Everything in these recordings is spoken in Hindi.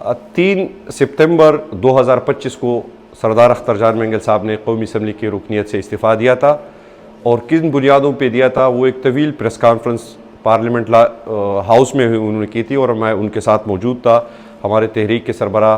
3 सितंबर 2025 को सरदार अख्तर जान मेंगल साहब ने कौमी असम्बली की रुकनीत से इस्तीफ़ा दिया था और किन बुनियादों पे दिया था वो एक तवील प्रेस कॉन्फ्रेंस पार्लियामेंट हाउस में उन्होंने की थी और मैं उनके साथ मौजूद था। हमारे तहरीक के सरबराह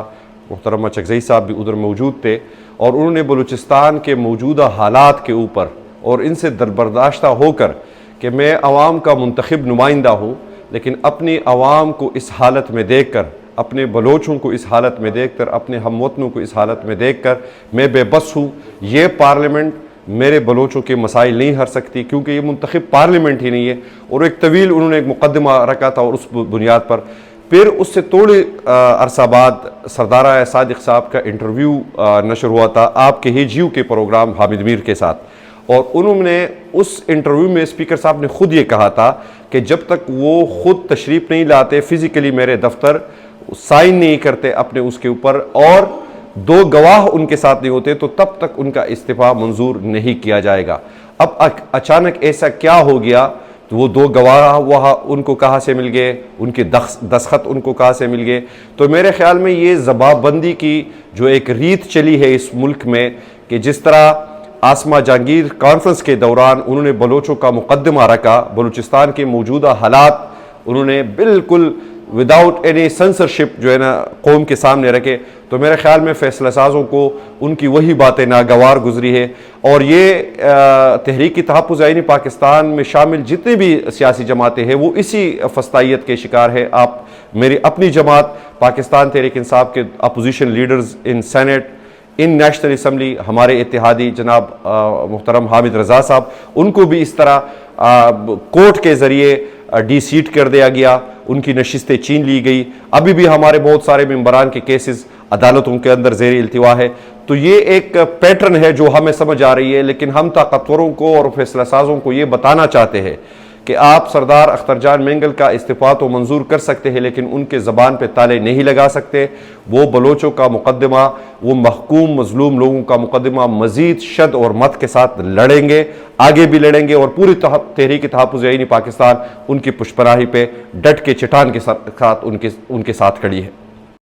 मुहतरमा चकज़ई साहब भी उधर मौजूद थे और उन्होंने बलूचिस्तान के मौजूदा हालात के ऊपर और इनसे दरबर्दाश्ता होकर कि मैं आवाम का मुंतखब नुमाइंदा हूँ, लेकिन अपनी आवाम को इस हालत में देख कर, अपने बलोचों को इस हालत में देखकर, अपने हमवतनों को इस हालत में देखकर मैं बेबस हूँ। ये पार्लियामेंट मेरे बलोचों के मसाइल नहीं हर सकती क्योंकि ये मुंतखब पार्लियामेंट ही नहीं है। और एक तवील उन्होंने एक मुकदमा रखा था और उस बुनियाद पर फिर उससे थोड़े अरसा बाद सरदार सादिक साहब का इंटरव्यू नशर हुआ था आपके ही जियो के प्रोग्राम हामिद मीर के साथ और उन्होंने उस इंटरव्यू में स्पीकर साहब ने खुद ये कहा था कि जब तक वो खुद तशरीफ़ नहीं लाते, फ़िज़िकली मेरे दफ्तर साइन नहीं करते अपने उसके ऊपर और 2 गवाह उनके साथ नहीं होते, तो तब तक उनका इस्तीफ़ा मंजूर नहीं किया जाएगा। अब अचानक ऐसा क्या हो गया? तो वो 2 गवाह वहाँ उनको कहाँ से मिल गए, उनके दस्तखत उनको कहाँ से मिल गए? तो मेरे ख्याल में ये जवाबबंदी की जो एक रीत चली है इस मुल्क में कि जिस तरह आसमा जहांगीर कॉन्फ्रेंस के दौरान उन्होंने बलोचों का मुकदमा रखा, बलूचिस्तान के मौजूदा हालात उन्होंने बिल्कुल विदाउट एनी सेंसरशिप जो है ना कौम के सामने रखे, तो मेरे ख्याल में फैसला साजों को उनकी वही बातें नागवार गुजरी है। और ये तहरीक तहफ़्फ़ुज़ आईन पाकिस्तान में शामिल जितनी भी सियासी जमातें हैं वो इसी फस्तायत के शिकार है। आप मेरी अपनी जमात पाकिस्तान तहरीक इंसाफ के opposition leaders in senate, in national assembly, हमारे इत्तेहादी जनाब मुहतरम हामिद रज़ा साहब, उनको भी इस तरह कोर्ट के ज़रिए डी-सीट कर दिया गया, उनकी नशिस्तें छीन ली गई। अभी भी हमारे बहुत सारे मेंबरान के केसेस अदालतों के अंदर ज़ेर इल्तिवा है। तो ये एक पैटर्न है जो हमें समझ आ रही है, लेकिन हम ताकतवरों को और फैसला साजों को ये बताना चाहते हैं कि आप सरदार अख्तर जान मेंगल का इस्तीफ़ा तो मंजूर कर सकते हैं, लेकिन उनके ज़बान पे ताले नहीं लगा सकते। वो बलोचों का मुकदमा, वो महकूम मजलूम लोगों का मुकदमा मज़ीद शद और मत के साथ लड़ेंगे, आगे भी लड़ेंगे और पूरी तहरीक तहफ़्फ़ुज़ आईन पाकिस्तान उनकी पुष्पराही पे डट के चट्टान के साथ उनके साथ खड़ी है।